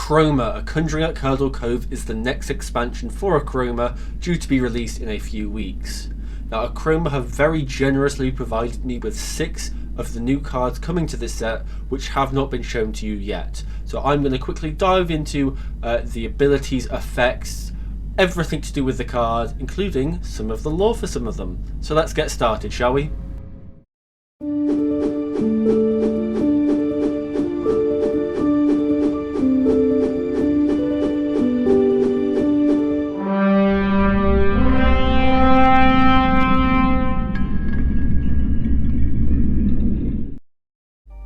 Achroma, A Conjuring at Curdle Cove, is the next expansion for Achroma, due to be released in a few weeks. Now, Achroma have very generously provided me with 6 of the new cards coming to this set, which have not been shown to you yet. So I'm going to quickly dive into the abilities, effects, everything to do with the card, including some of the lore for some of them. So let's get started, shall we?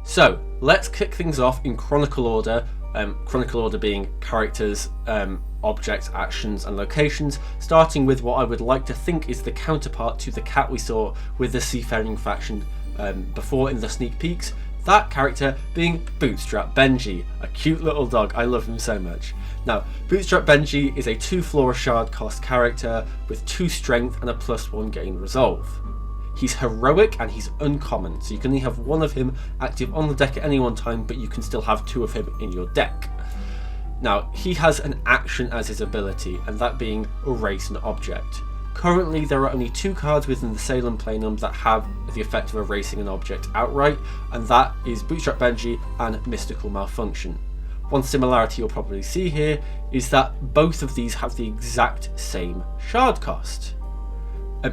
So let's kick things off in chronicle order. Chronicle order being characters, objects, actions and locations, starting with what I would like to think is the counterpart to the cat we saw with the Seafaring faction before in the sneak peeks. That character being Bootstrap Benji, a cute little dog. I love him so much. Now, Bootstrap Benji is a 2 flora shard cost character with 2 strength and a +1 gain resolve. He's heroic and he's uncommon, so you can only have 1 of him active on the deck at any one time, but you can still have 2 of him in your deck. Now, he has an action as his ability, and that being erase an object. Currently, there are only 2 cards within the Salem Planum that have the effect of erasing an object outright, and that is Bootstrap Benji and Mystical Malfunction. One similarity you'll probably see here is that both of these have the exact same shard cost.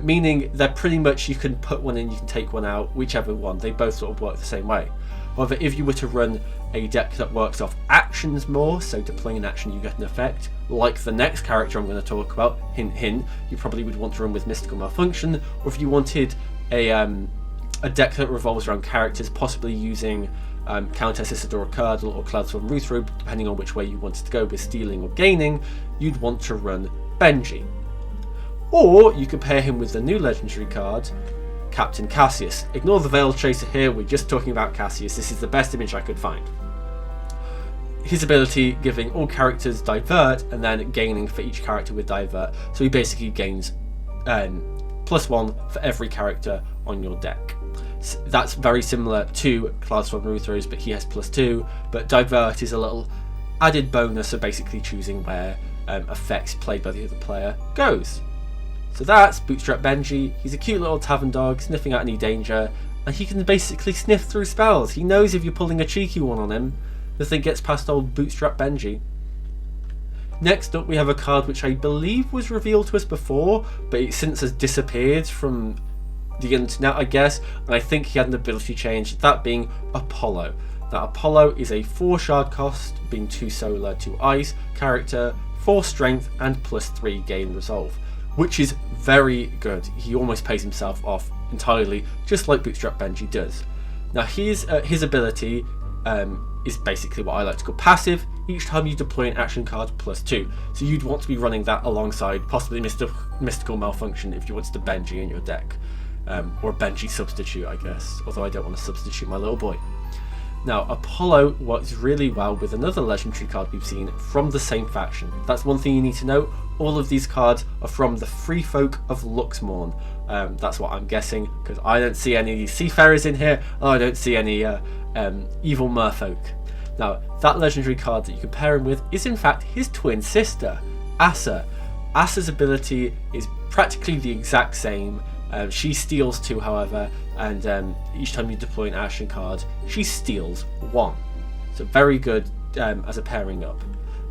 Meaning they're pretty much, you can put one in, you can take one out, whichever one, they both sort of work the same way. However, if you were to run a deck that works off actions more, so deploying an action you get an effect, like the next character I'm going to talk about, hint hint, you probably would want to run with Mystical Malfunction, or if you wanted a deck that revolves around characters, possibly using Countess Isidora Curdle or Cloudstorm Ruthrobe, depending on which way you wanted to go with stealing or gaining, you'd want to run Benji. Or you could pair him with the new legendary card, Captain Cassius. Ignore the Veiled Chaser here, we're just talking about Cassius. This is the best image I could find. His ability giving all characters divert and then gaining for each character with divert. So he basically gains +1 for every character on your deck. That's very similar to Cloudstorm Ruthros, but he has +2. But divert is a little added bonus of basically choosing where effects played by the other player goes. So that's Bootstrap Benji. He's a cute little tavern dog, sniffing out any danger, and he can basically sniff through spells. He knows if you're pulling a cheeky one on him, nothing gets past old Bootstrap Benji. Next up we have a card which I believe was revealed to us before, but it since has disappeared from the internet, I guess, and I think he had an ability change, that being Apollo. Now Apollo is a 4 shard cost, being 2 solar, 2 ice, character, 4 strength and +3 gain resolve, which is very good. He almost pays himself off entirely, just like Bootstrap Benji does. Now his ability is basically what I like to call passive. Each time you deploy an action card, +2. So you'd want to be running that alongside possibly Mystical Malfunction if you wanted to Benji in your deck. Or a Benji substitute, I guess, although I don't want to substitute my little boy. Now, Apollo works really well with another legendary card we've seen from the same faction. That's one thing you need to know. All of these cards are from the Free Folk of Luxmorn. That's what I'm guessing, because I don't see any seafarers in here, and I don't see any evil merfolk. Now, that legendary card that you can pair him with is in fact his twin sister, Asa. Asa's ability is practically the exact same. She steals 2, however, and each time you deploy an action card, she steals 1. So very good as a pairing up.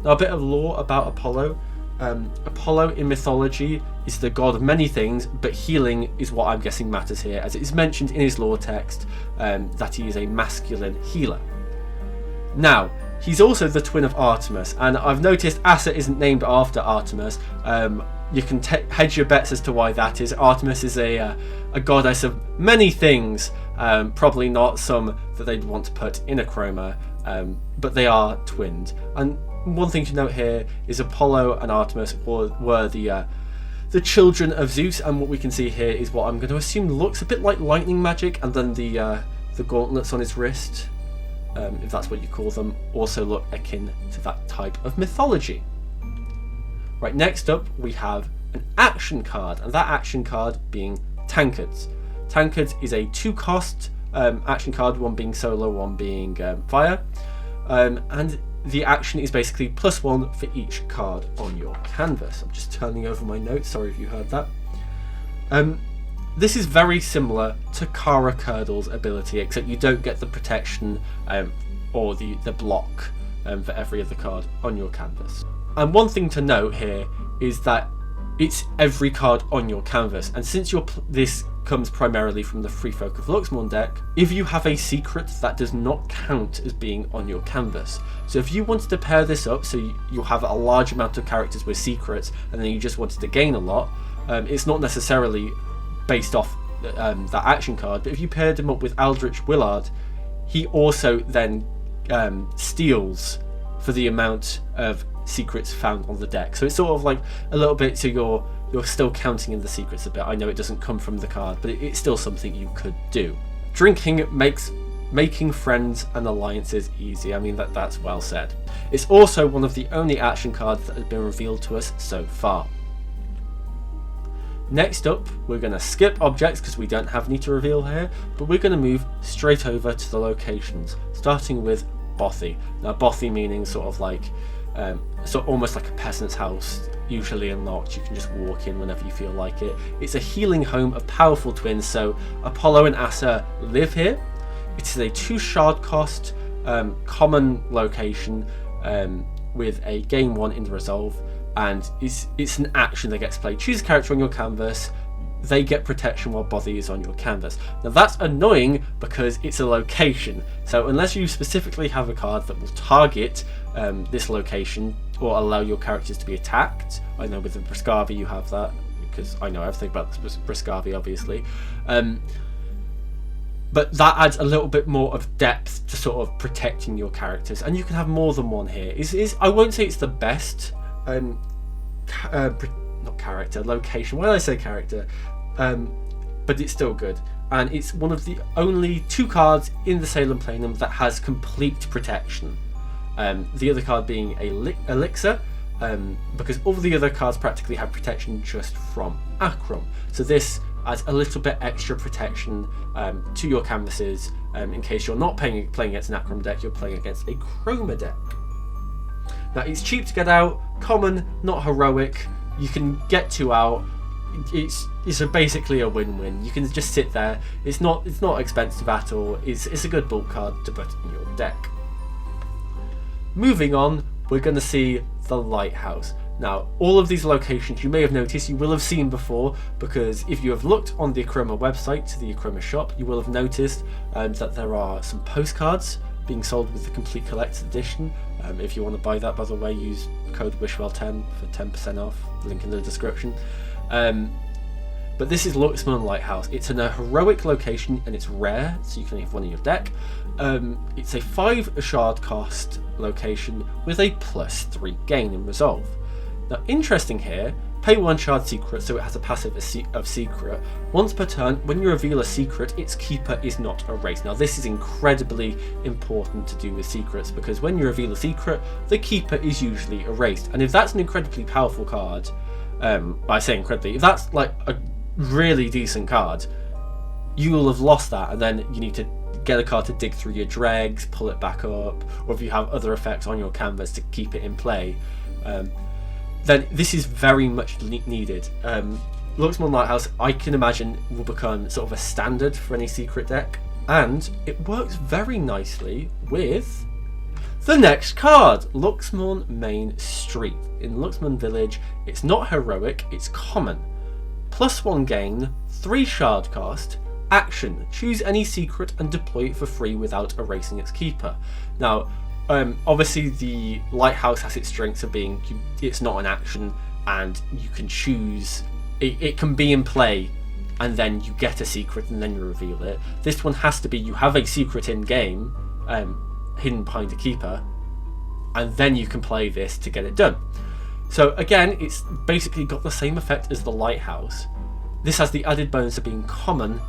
Now, a bit of lore about Apollo. Apollo in mythology is the god of many things, but healing is what I'm guessing matters here, as it is mentioned in his lore text that he is a masculine healer. Now, he's also the twin of Artemis, and I've noticed Asa isn't named after Artemis. You can hedge your bets as to why that is. Artemis is a goddess of many things, probably not some that they'd want to put in Achroma, but they are twinned. And one thing to note here is Apollo and Artemis were the children of Zeus, and what we can see here is what I'm going to assume looks a bit like lightning magic, and then the gauntlets on his wrist, if that's what you call them, also look akin to that type of mythology. Right, next up we have an action card, and that action card being Tankards. Tankards is a 2-cost action card, one being solar, one being fire, and the action is basically +1 for each card on your canvas. I'm just turning over my notes, sorry if you heard that. This is very similar to Kara Curdle's ability, except you don't get the protection or the block for every other card on your canvas. And one thing to note here is that it's every card on your canvas, and since this comes primarily from the Free Folk of Luxmorn deck, if you have a secret, that does not count as being on your canvas. So if you wanted to pair this up so you'll have a large amount of characters with secrets and then you just wanted to gain a lot, it's not necessarily based off that action card, but if you paired him up with Aldrich Willard, he also then steals for the amount of secrets found on the deck. So it's sort of like a little bit, so you're still counting in the secrets a bit. I know it doesn't come from the card, but it's still something you could do. Drinking makes making friends and alliances easy. I mean, that's well said. It's also one of the only action cards that has been revealed to us so far. Next up, we're going to skip objects because we don't have any to reveal here, but we're going to move straight over to the locations, starting with Bothy. Now, Bothy meaning sort of like, almost like a peasant's house, usually unlocked. You can just walk in whenever you feel like it. It's a healing home of powerful twins, so Apollo and Asa live here. It is a 2 shard cost common location with a gain 1 in the resolve, and it's an action that gets played. Choose a character on your canvas, they get protection while Bothy is on your canvas. Now that's annoying because it's a location, so unless you specifically have a card that will target this location or allow your characters to be attacked, I know with the Briscavi you have that, because I know everything about the Briscavi obviously, but that adds a little bit more of depth to sort of protecting your characters, and you can have more than one here. I won't say it's the best not character, location, why did I say character? But it's still good, and it's one of the only 2 cards in the Salem Planum that has complete protection. The other card being Elixir, because all the other cards practically have protection just from Achroma. So this adds a little bit extra protection to your canvases in case you're not playing against an Achroma deck, you're playing against a Chroma deck. Now it's cheap to get out, common, not heroic, you can get 2 out. It's basically a win-win. You can just sit there. It's not expensive at all. It's a good bulk card to put in your deck. Moving on, we're going to see the Lighthouse. Now, all of these locations you may have noticed, you will have seen before, because if you have looked on the Achroma website, the Achroma shop, you will have noticed that there are some postcards being sold with the complete collector's edition. If you want to buy that, by the way, use code Wishwell10 for 10% off. Link in the description. But this is Luxmorn Lighthouse. It's in a heroic location and it's rare, so you can only have one in your deck. It's a 5 shard cost location with a +3 gain in resolve. Now, interesting here, pay 1 shard secret, so it has a passive of secret. Once per turn, when you reveal a secret, its keeper is not erased. Now, this is incredibly important to do with secrets, because when you reveal a secret, the keeper is usually erased. And if that's an incredibly powerful card, I say incredibly, if that's like a really decent card, you will have lost that, and then you need to get a card to dig through your dregs, pull it back up, or if you have other effects on your canvas to keep it in play, then this is very much needed. Luxmorn Lighthouse, I can imagine, will become sort of a standard for any secret deck, and it works very nicely with the next card, Luxmorn Main Street. In Luxmorn Village, it's not heroic, it's common. +1 gain, 3 shard cost, action, choose any secret and deploy it for free without erasing its keeper. Now, obviously the Lighthouse has its strengths of being, it's not an action, and you can choose, it can be in play, and then you get a secret and then you reveal it. This one has to be, you have a secret in game, hidden behind a keeper, and then you can play this to get it done. So again, it's basically got the same effect as the Lighthouse. This has the added bonus of being common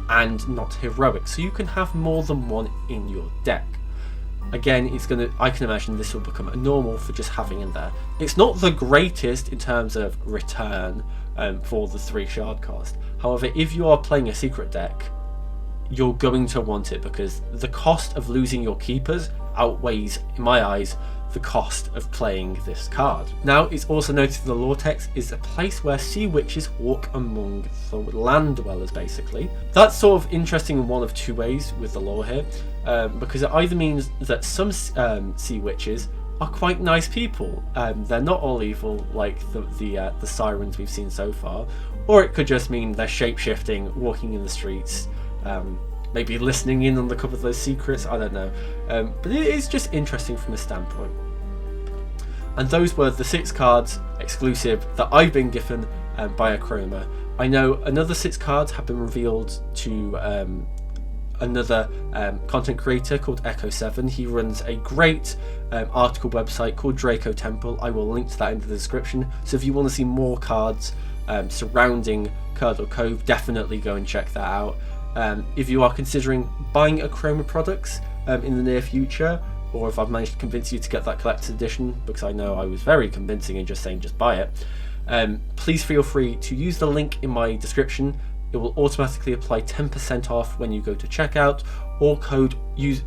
and not heroic, so you can have more than one in your deck. Again, I can imagine this will become a normal for just having in there. It's not the greatest in terms of return for the 3 shard cost. However, if you are playing a secret deck, you're going to want it, because the cost of losing your keepers outweighs, in my eyes, the cost of playing this card. Now, it's also noted in the lore text is a place where sea witches walk among the land dwellers, basically. That's sort of interesting in one of two ways with the lore here, because it either means that some sea witches are quite nice people, they're not all evil like the sirens we've seen so far, or it could just mean they're shape-shifting, walking in the streets, maybe listening in on the couple of those secrets, I don't know. But it is just interesting from a standpoint. And those were the 6 cards exclusive that I've been given by Achroma. I know another 6 cards have been revealed to another content creator called Echo7. He runs a great article website called Draco Temple. I will link to that in the description. So if you want to see more cards surrounding Curdle Cove, definitely go and check that out. If you are considering buying Achroma products in the near future, or if I've managed to convince you to get that collector's edition, because I know I was very convincing in just saying just buy it, please feel free to use the link in my description. It will automatically apply 10% off when you go to checkout, or use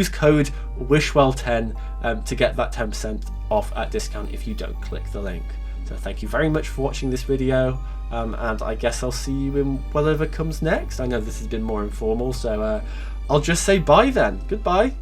code Wishwell10 to get that 10% off at discount if you don't click the link. So thank you very much for watching this video, and I guess I'll see you in whatever comes next. I know this has been more informal, so I'll just say bye then. Goodbye.